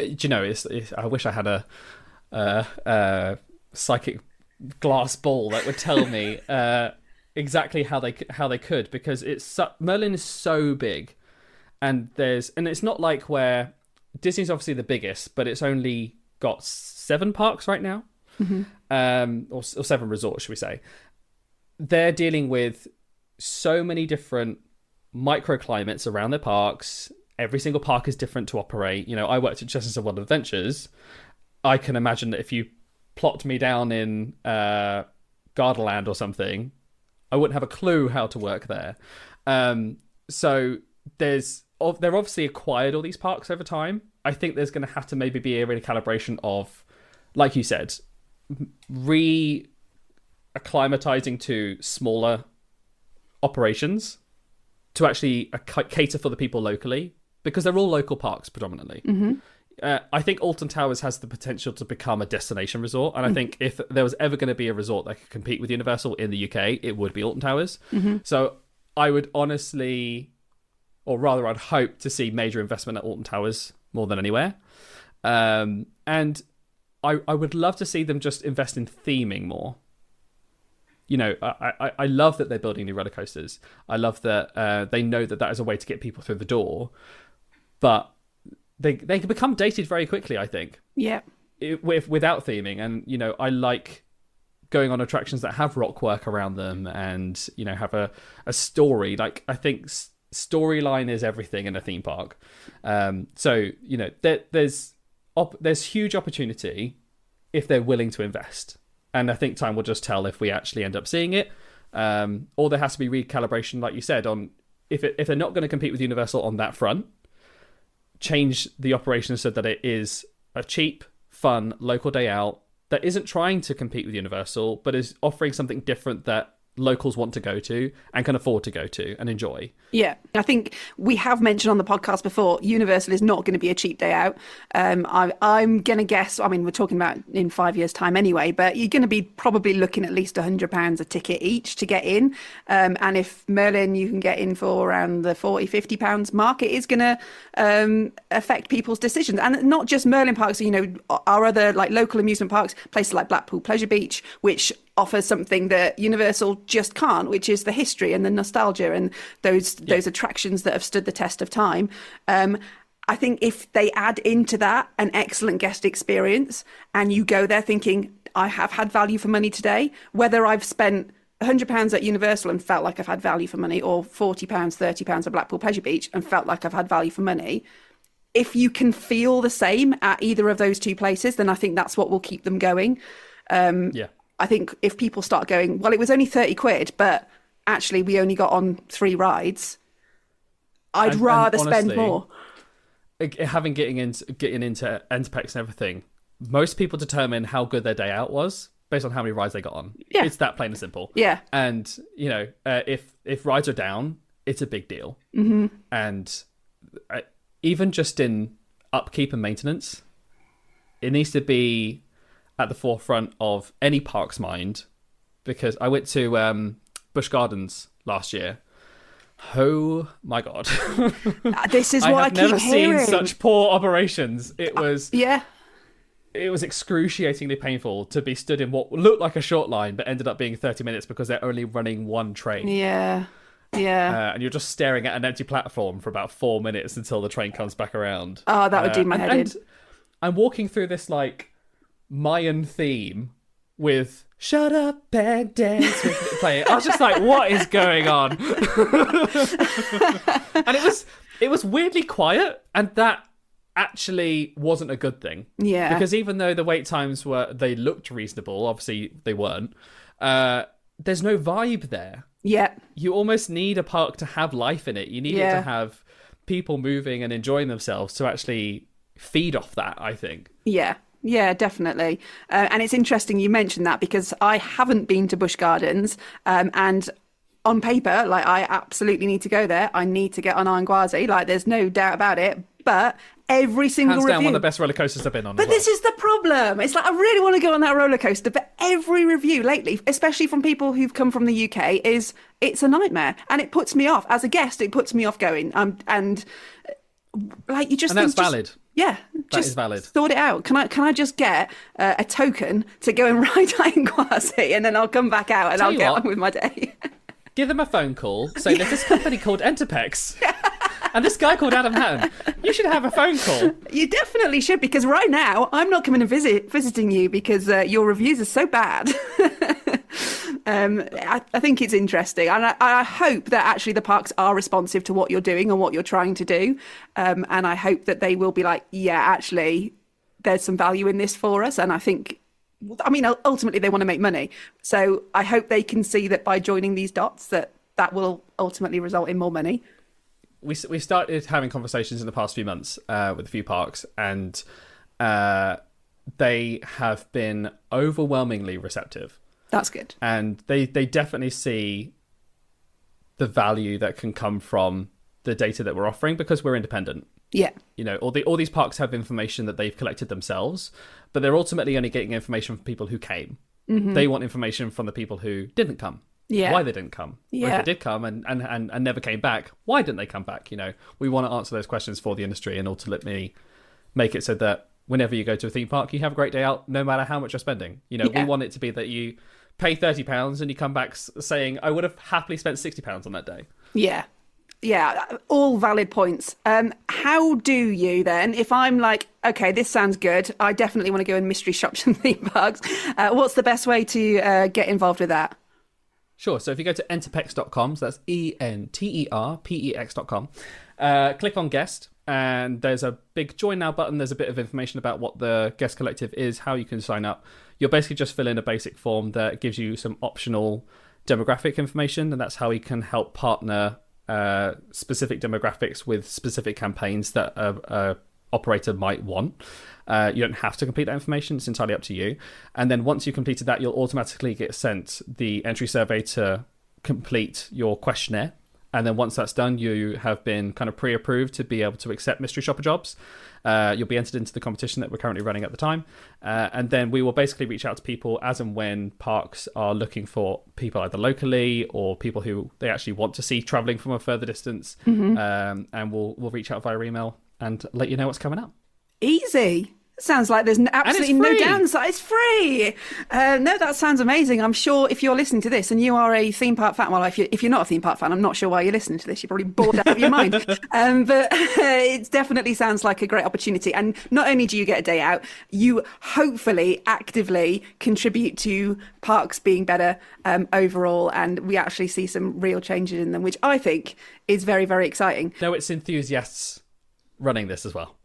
wish I had a psychic glass ball that would tell me exactly how they could, because Merlin is so big, and it's not like where Disney's obviously the biggest, but it's only got 7 parks right now, or 7 resorts, should we say. They're dealing with so many different microclimates around their parks. Every single park is different to operate. I worked at Chestnut World Adventures. I can imagine that if you plopped me down in Gardaland or something, I wouldn't have a clue how to work there. So they've obviously acquired all these parks over time. I think there's going to have to maybe be a recalibration of, like you said, acclimatizing to smaller operations to actually cater for the people locally, because they're all local parks predominantly. I think Alton Towers has the potential to become a destination resort, and I think if there was ever going to be a resort that could compete with Universal in the UK, it would be Alton Towers. So I would honestly, or rather I'd hope to see major investment at Alton Towers more than anywhere. And I would love to see them just invest in theming more. You know, I love that they're building new roller coasters. I love that they know that is a way to get people through the door. But they can become dated very quickly, I think. Yeah. Without theming. And, you know, I like going on attractions that have rock work around them and, you know, have a story. Like, I think storyline is everything in a theme park. So, you know, there's huge opportunity if they're willing to invest. And I think time will just tell if we actually end up seeing it. Or there has to be recalibration, like you said, on if they're not going to compete with Universal on that front, change the operation so that it is a cheap, fun, local day out that isn't trying to compete with Universal, but is offering something different that locals want to go to and can afford to go to and enjoy. Yeah, I think we have mentioned on the podcast before, Universal is not going to be a cheap day out. I'm going to guess, I mean, we're talking about in 5 years' time anyway, but you're going to be probably looking at least £100 a ticket each to get in. And if Merlin you can get in for around the £40-50 mark, it is going to affect people's decisions. And not just Merlin parks, you know, our other like local amusement parks, places like Blackpool Pleasure Beach, which offers something that Universal just can't, which is the history and the nostalgia and those attractions that have stood the test of time. I think if they add into that an excellent guest experience and you go there thinking, I have had value for money today, whether I've spent £100 at Universal and felt like I've had value for money, or £40, £30 at Blackpool Pleasure Beach and felt like I've had value for money, if you can feel the same at either of those two places, then I think that's what will keep them going. I think if people start going, well, it was only 30 quid, but actually we only got on 3 rides, I'd rather honestly, spend more. Getting into Enterpex and everything, most people determine how good their day out was based on how many rides they got on. Yeah. It's that plain and simple. Yeah. And, you know, if rides are down, it's a big deal. And even just in upkeep and maintenance, it needs to be at the forefront of any park's mind, because I went to Busch Gardens last year. Oh my god! This is what I keep hearing. I've never seen such poor operations. It was it was excruciatingly painful to be stood in what looked like a short line, but ended up being 30 minutes because they're only running one train. And you're just staring at an empty platform for about 4 minutes until the train comes back around. Oh, that would do my head in. I'm walking through this like Mayan theme with "Shut Up and Dance" playing. I was just like, what is going on? And it was weirdly quiet, and that actually wasn't a good thing. Yeah. Because even though the wait times they looked reasonable, obviously they weren't, there's no vibe there. Yeah. You almost need a park to have life in it. You need it to have people moving and enjoying themselves to actually feed off that, I think. Yeah, definitely. And it's interesting you mentioned that, because I haven't been to Busch Gardens, and on paper, like, I absolutely need to go there. I need to get on Iron Gwazi, like, there's no doubt about it. But every single hands review, down one of the best roller coasters I've been on. But this is the problem. It's like, I really want to go on that roller coaster, but every review lately, especially from people who've come from the UK, is it's a nightmare, and it puts me off. As a guest, it puts me off going. And like, you just and that's valid. Yeah, that is valid. Sort it out. Can I just get a token to go and ride Iron Gwazi, and then I'll come back out and I'll get on with my day. Give them a phone call. Say there's this company called Enterpex, and this guy called Adam Hattan. You should have a phone call. You definitely should, because right now I'm not coming and visiting you because your reviews are so bad. I think it's interesting, and I hope that actually the parks are responsive to what you're doing and what you're trying to do, and I hope that they will be like, yeah, actually there's some value in this for us. And I think I mean, ultimately they want to make money. So I hope they can see that by joining these dots, that will ultimately result in more money. We started having conversations in the past few months with a few parks, and they have been overwhelmingly receptive. That's good. And they definitely see the value that can come from the data that we're offering, because we're independent. Yeah. You know, all these parks have information that they've collected themselves, but they're ultimately only getting information from people who came. Mm-hmm. They want information from the people who didn't come. Yeah. Why they didn't come. Yeah. Or if they did come and never came back, why didn't they come back? You know, we want to answer those questions for the industry and ultimately make it so that whenever you go to a theme park, you have a great day out, no matter how much you're spending. You know, we want it to be that you pay £30 and you come back saying, I would have happily spent £60 on that day. Yeah. Yeah, all valid points. How do you then, if I'm like, okay, this sounds good, I definitely want to go and mystery shop some theme parks, what's the best way to get involved with that? Sure. So if you go to enterpex.com, so that's enterpex.com, click on guest, and there's a big join now button. There's a bit of information about what the guest collective is, how you can sign up. You'll basically just fill in a basic form that gives you some optional demographic information, and that's how we can help partner specific demographics with specific campaigns that a operator might want. You don't have to complete that information. It's entirely up to you. And then once you've completed that, you'll automatically get sent the entry survey to complete your questionnaire. And then once that's done, you have been kind of pre-approved to be able to accept mystery shopper jobs. You'll be entered into the competition that we're currently running at the time. And then we will basically reach out to people as and when parks are looking for people either locally or people who they actually want to see traveling from a further distance. Mm-hmm. And we'll reach out via email and let you know what's coming up. Easy. Sounds like there's absolutely no downside. It's free. No, that sounds amazing. I'm sure if you're listening to this and you are a theme park fan, well, if you're not a theme park fan, I'm not sure why you're listening to this. You're probably bored out of your mind. But it definitely sounds like a great opportunity. And not only do you get a day out, you hopefully actively contribute to parks being better overall. And we actually see some real changes in them, which I think is very, very exciting. No, it's enthusiasts running this as well.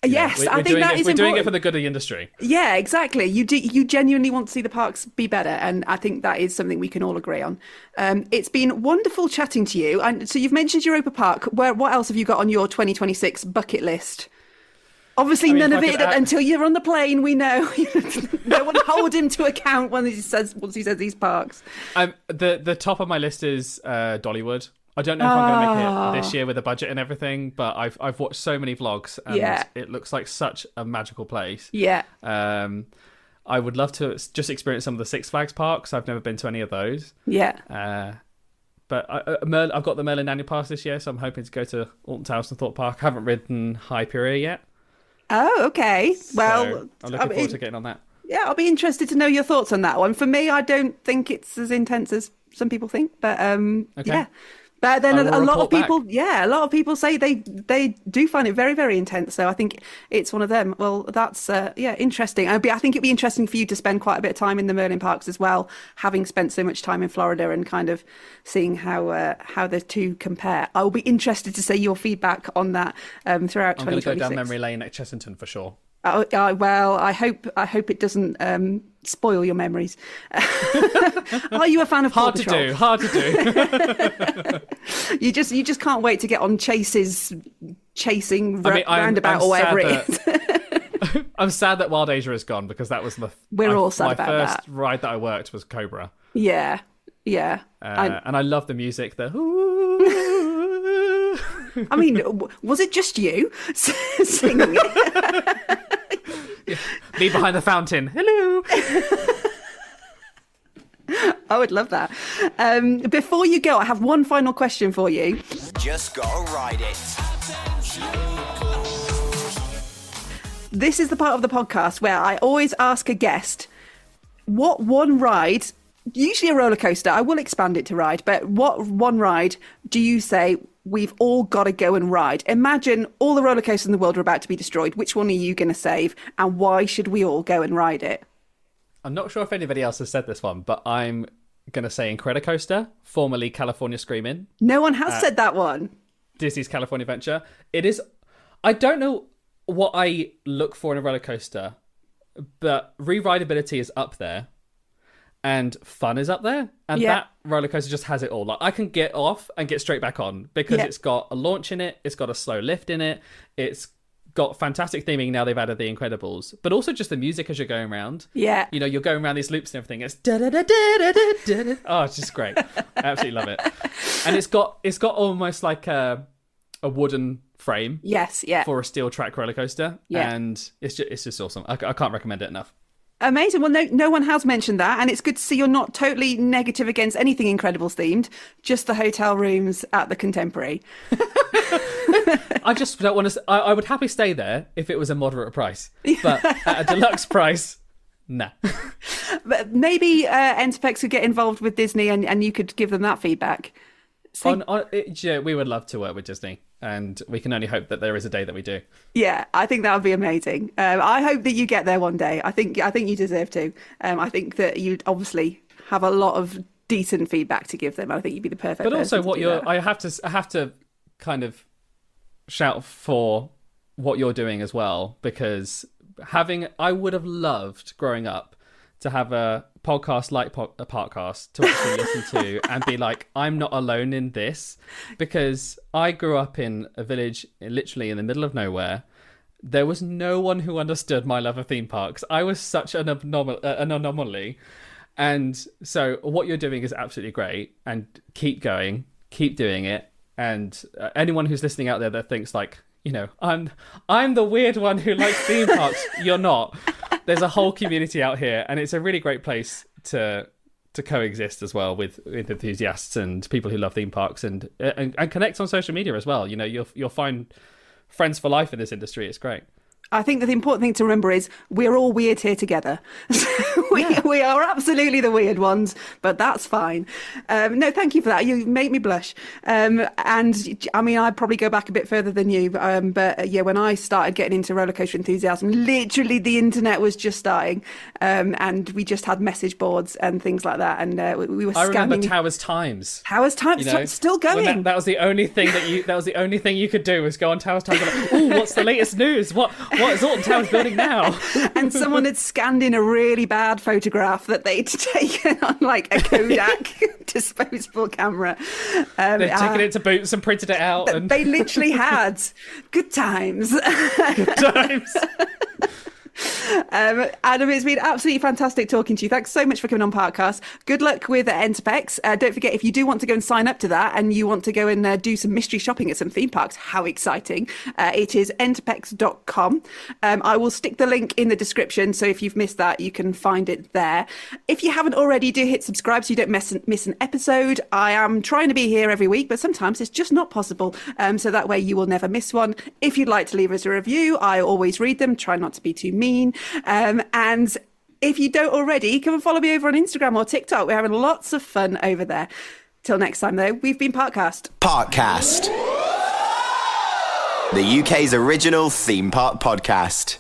Yes, I think that is important. We're doing it for the good of the industry. Yeah, exactly. You genuinely want to see the parks be better, and I think that is something we can all agree on. It's been wonderful chatting to you. And so you've mentioned Europa Park. What else have you got on your 2026 bucket list? Obviously, none of it until you're on the plane. We know. No one hold him to account once he says these parks. The top of my list is Dollywood. I don't know if I'm going to make it this year with a budget and everything, but I've watched so many vlogs and it looks like such a magical place. Yeah. I would love to just experience some of the Six Flags parks. I've never been to any of those. Yeah. But I've got the Merlin Annual Pass this year, so I'm hoping to go to Alton Towers and Thorpe Park. I haven't ridden Hyperia yet. Oh, okay. Well, I'm looking forward to getting on that. Yeah, I'll be interested to know your thoughts on that one. For me, I don't think it's as intense as some people think, but yeah. But then a lot of people say they do find it very, very intense. So I think it's one of them. Well, that's interesting. I think it'd be interesting for you to spend quite a bit of time in the Merlin parks as well, having spent so much time in Florida and kind of seeing how the two compare. I will be interested to see your feedback on that throughout 2026. I'm going to go down memory lane at Chessington for sure. Well, I hope it doesn't spoil your memories. Are you a fan of Paw Patrol? Hard to do. You just can't wait to get on Chase's chasing roundabout or whatever it is. I'm sad that Wild Asia is gone because that was my first ride that I worked was Cobra. Yeah. And I love the music. I mean, was it just you singing it? Me behind the fountain. Hello. I would love that. Before you go, I have one final question for you. Just gotta ride it. This is the part of the podcast where I always ask a guest, what one ride, usually a roller coaster, I will expand it to ride, but what one ride do you say we've all got to go and ride? Imagine all the roller coasters in the world are about to be destroyed. Which one are you going to save, and why should we all go and ride it? I'm not sure if anybody else has said this one, but I'm going to say Incredicoaster, formerly California Screamin'. No one has said that one. Disney's California Adventure. It is. I don't know what I look for in a roller coaster but re-rideability is up there. And fun is up there, and that roller coaster just has it all. Like I can get off and get straight back on because it's got a launch in it, it's got a slow lift in it, it's got fantastic theming. Now they've added The Incredibles, but also just the music as you're going around. Yeah, you know, you're going around these loops and everything. It's da da da da da da. Oh, it's just great. I absolutely love it. And it's got almost like a wooden frame. Yes, yeah, for a steel track roller coaster. Yeah, and it's just awesome. I can't recommend it enough. Amazing. Well, no one has mentioned that, and it's good to see you're not totally negative against anything Incredibles themed, just the hotel rooms at the Contemporary. I just don't want to... I would happily stay there if it was a moderate price, but at a deluxe price, nah. But maybe Enterpex could get involved with Disney and you could give them that feedback. We would love to work with Disney, and we can only hope that there is a day that we do. Yeah, I think that would be amazing. I hope that you get there one day. I think you deserve to. I think that you'd obviously have a lot of decent feedback to give them. I think you'd be the perfect. But also, person I have to kind of shout for what you're doing as well, because I would have loved growing up to have a podcast like a Parkcast to actually listen to and be like, I'm not alone in this, because I grew up in a village literally in the middle of nowhere. There was no one who understood my love of theme parks. I was such an anomaly. And so what you're doing is absolutely great, and keep going, keep doing it. And anyone who's listening out there that thinks like, you know, I'm the weird one who likes theme parks. You're not. There's a whole community out here, and it's a really great place to coexist as well with enthusiasts and people who love theme parks and connect on social media as well. You know, you'll find friends for life in this industry. It's great. I think that the important thing to remember is we're all weird here together. We are absolutely the weird ones, but that's fine. No, thank you for that. You make me blush. And I mean, I'd probably go back a bit further than you. But yeah, when I started getting into roller coaster enthusiasm, literally the internet was just starting. And we just had message boards and things like that. And we were scanning. I remember Towers Times. Towers Times, you know, still going. That was the only thing that was the onny thing you could do, was go on Towers Times and like, oh, what's the latest news? What is Alton Towers building now? And someone had scanned in a really bad photograph that they'd taken on like a Kodak disposable camera. They'd taken it to Boots and printed it out. And they literally had good times. Good times. Adam, it's been absolutely fantastic talking to you. Thanks so much for coming on Parkcast. Good luck with Enterpex. Don't forget, if you do want to go and sign up to that and you want to go and do some mystery shopping at some theme parks, how exciting. It is enterpex.com. I will stick the link in the description, so if you've missed that, you can find it there. If you haven't already, do hit subscribe so you don't miss an episode. I am trying to be here every week, but sometimes it's just not possible. So that way you will never miss one. If you'd like to leave us a review, I always read them. Try not to be too mean. And if you don't already, come and follow me over on Instagram or TikTok. We're having lots of fun over there. Till next time, though, we've been Parkcast. Parkcast, the UK's original theme park podcast.